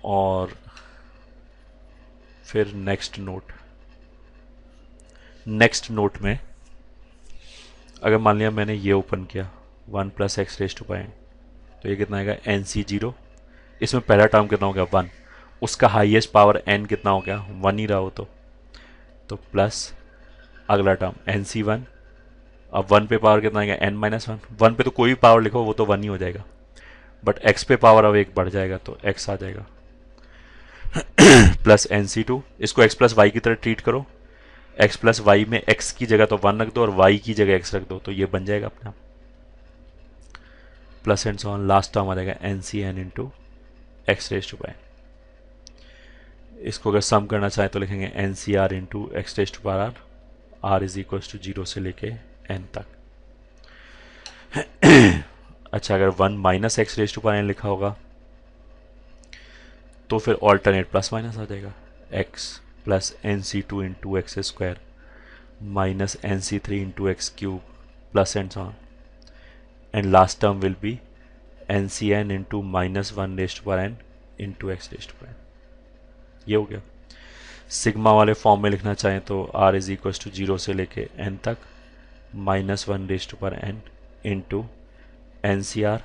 और फिर next note में अगर मान लिया मैंने ये ओपन किया 1 प्लस एक्स रेज टू पाई, तो ये कितना आएगा एन सी जीरो। इसमें पहला टर्म कितना हो गया 1, उसका हाईएस्ट पावर n कितना हो गया 1 ही रहा हो, तो प्लस अगला टर्म एन सी वन। अब 1 पे पावर कितना आएगा n माइनस वन। 1 पे तो कोई भी पावर लिखो वो तो 1 ही हो जाएगा, बट x पे पावर अब एक बढ़ जाएगा तो x आ जाएगा प्लस एन सी टू। इसको x प्लस वाई की तरह ट्रीट करो, x प्लस वाई में x की जगह तो 1 रख दो और y की जगह x रख दो, तो ये बन जाएगा अपना plus and so on. Last term आ जाएगा N C N into X raise to pi. इसको अगर सम करना चाहें तो लिखेंगे N C R into X raise to power R, R is equal to 0 से लेके n तक। अच्छा, अगर 1 minus X raise to power n लिखा होगा तो फिर ऑल्टरनेट प्लस माइनस आ जाएगा, x plus N C two into X square minus N C three into X cube plus and so on, and last term will be N C N into minus one raise to power n into X raise to power n। ये हो गया। Sigma वाले form में लिखना चाहें तो r is equal to 0 से लेके n तक minus one raise to power n into N C R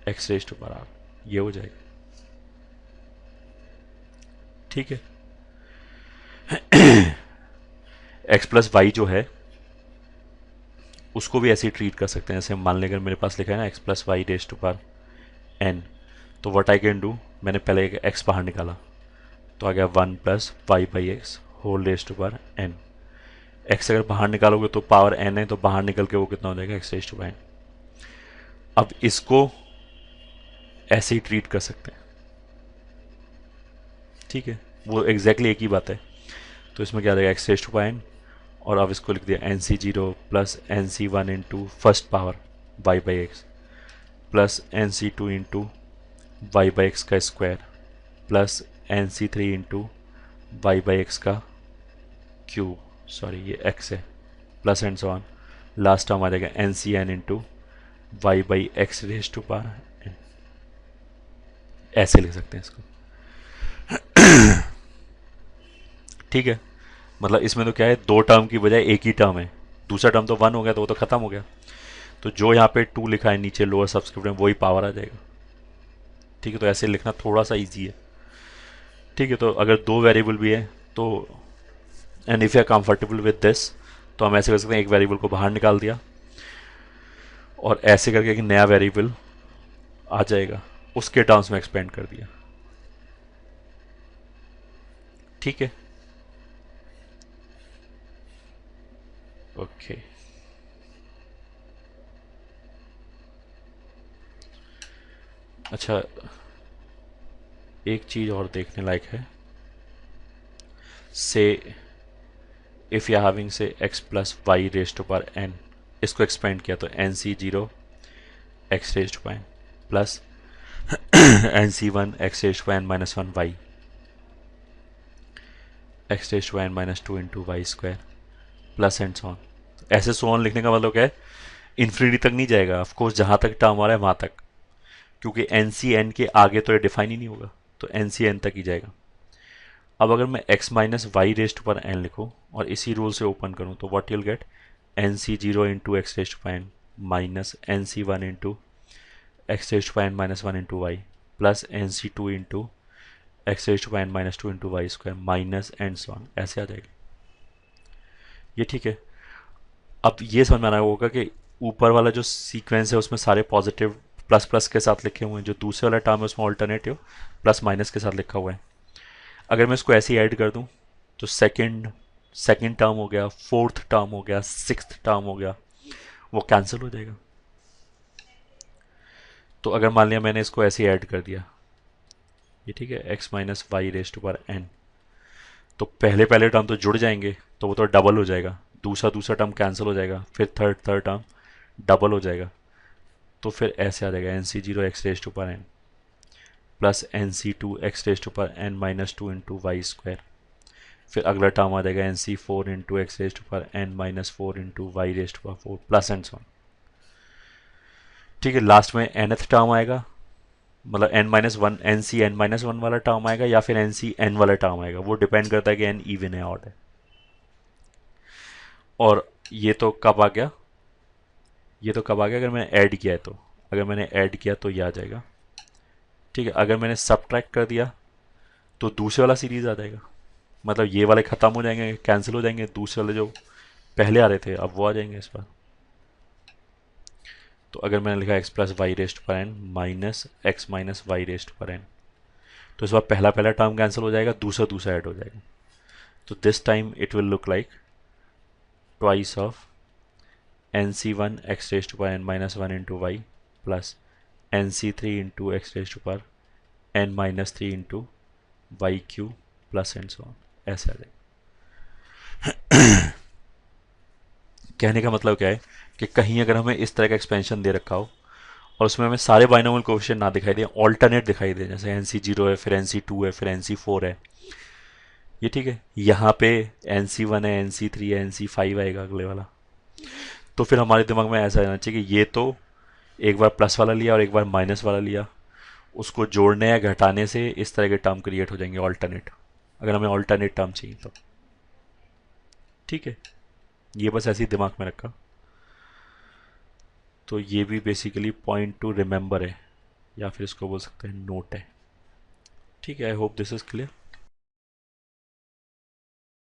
X raise to power R, ये हो जाएगा। ठीक है। x प्लस वाई जो है उसको भी ऐसे ही ट्रीट कर सकते हैं, जैसे मान लें अगर मेरे पास लिखा है ना x plus Y raise to power n, तो व्हाट आई कैन डू, मैंने पहले एक x बाहर निकाला तो आ गया 1 plus Y by X whole raise to power n। x अगर बाहर निकालोगे तो पावर n है, तो बाहर निकल के वो कितना हो जाएगा X raise to power n। अब इसको ऐसे ही ट्रीट कर सकते हैं, ठीक है, वो एग्जैक्टली एक ही बात है। तो इसमें क्या आ जाएगा X raise to power n, और अब इसको लिख दिया N C zero plus N C one into first power Y by X plus N C two into Y by X का square plus N C three into Y by X का cube, sorry ये X है, plus and so on. Last term आ जाएगा N C N into Y by X raise to power n। ऐसे लिख सकते हैं इसको, ठीक है। मतलब इसमें तो क्या है, दो टर्म की बजाय एक ही टर्म है, दूसरा टर्म तो 1 हो गया तो वो तो खत्म हो गया, तो जो यहाँ पे 2 लिखा है नीचे लोअर सब्सक्रिप्ट में वही पावर आ जाएगा। ठीक है, तो ऐसे लिखना थोड़ा सा इजी है। ठीक है, तो अगर दो वेरिएबल भी है तो and if you are comfortable with this, तो हम ऐसे कर सकते हैं, एक वेरिएबल को बाहर निकाल दिया और ऐसे करके एक नया वेरिएबल आ जाएगा, उसके टर्म्स में एक्सपेंड कर दिया। ठीक है, ओके। अच्छा, एक चीज और देखने लायक है, say if you having say x plus Y raise to power n, इसको एक्सपेंड किया तो N C zero X raise to power n plus N C one X raise to power n minus one Y X raise to power n minus two into Y square plus and so on. ऐसे so on लिखने का मतलब क्या है, infinity तक नहीं जाएगा, of course जहां तक टर्म आ रहा है वहां तक, क्योंकि एन सी एन के आगे तो ये डिफाइन ही नहीं होगा, तो एन सी एन तक ही जाएगा। अब अगर मैं x minus Y raise to power n लिखूँ और इसी रूल से ओपन करूँ तो what you'll get N C zero into X raise to power n minus N C one into X raise to power n minus one into Y plus N C two into X raise to power n minus two into Y square minus and so on, ऐसे आ जाएगा ये। ठीक है, अब ये समझ में आना होगा कि ऊपर वाला जो सीक्वेंस है उसमें सारे पॉजिटिव प्लस प्लस के साथ लिखे हुए हैं, जो दूसरे वाला टर्म है उसमें ऑल्टरनेटिव प्लस माइनस के साथ लिखा हुआ है। अगर मैं इसको ऐसे ही ऐड कर दूं तो सेकंड टर्म हो गया, फोर्थ टर्म हो गया, सिक्स्थ टर्म हो गया, वो कैंसिल हो जाएगा। तो अगर मान लिया मैंने इसको ऐसे ही ऐड कर दिया, ये ठीक है, x minus Y raise to power n, तो पहले पहले टर्म तो जुड़ जाएंगे तो वो तो डबल हो जाएगा, दूसरा टर्म कैंसिल हो जाएगा, फिर थर्ड टर्म डबल हो जाएगा, तो फिर ऐसे आ जाएगा N C zero X raise to power n plus N C two X raise to power n minus two into Y square, फिर अगला टर्म आ जाएगा N C four into X raise to power n minus four into Y raise to power 4 plus and so. ठीक है, last में nth term आएगा मतलब n-1 N C n-1 वाला टर्म आएगा या फिर एन सी एन वाला टर्म आएगा, वो डिपेंड करता है कि एन इवन है ऑड है। और ये तो कब आ गया, ये तो कब आ गया, अगर मैंने ऐड किया है तो, अगर मैंने ऐड किया तो ये आ जाएगा। ठीक है, अगर मैंने सब्ट्रैक्ट कर दिया तो दूसरे वाला सीरीज आ जाएगा, मतलब ये वाले ख़त्म हो जाएंगे, कैंसिल हो जाएंगे, दूसरे वाले जो पहले आ रहे थे अब वो आ जाएंगे इस बार। तो अगर मैंने लिखा एक्स प्लस वाई रेस्ट पर N minus X minus Y raised पर एन, तो इस बार पहला पहला टर्म कैंसिल हो जाएगा, दूसरा दूसरा ऐड हो जाएगा। तो this time it will look like twice of N C one X raised पर N minus one into Y plus N C three into X raised पर N minus three into Y cube plus and so on, ऐसे आ जाएगा। कहने का मतलब क्या है कि कहीं अगर हमें इस तरह का एक्सपेंशन दे रखा हो और उसमें हमें सारे बाइनोमियल कोएफिशिएंट ना दिखाई दे, ऑल्टरनेट दिखाई दे, जैसे एन सी जीरो है, फिर एन सी टू है, फिर एन सी फोर है, ये ठीक है, यहाँ पे एन सी वन है, एन सी थ्री है, एन सी फाइव आएगा अगले वाला, तो फिर हमारे दिमाग में ऐसा रहना चाहिए कि ये तो एक बार प्लस वाला लिया और एक बार माइनस वाला लिया, उसको जोड़ने या घटाने से इस तरह के टर्म क्रिएट हो जाएंगे ऑल्टरनेट, अगर हमें ऑल्टरनेट टर्म चाहिए तो। ठीक है, ये बस ऐसे ही दिमाग में रखा। तो ये भी बेसिकली पॉइंट टू रिमेंबर है, या फिर इसको बोल सकते हैं नोट है। ठीक है, I hope this is clear.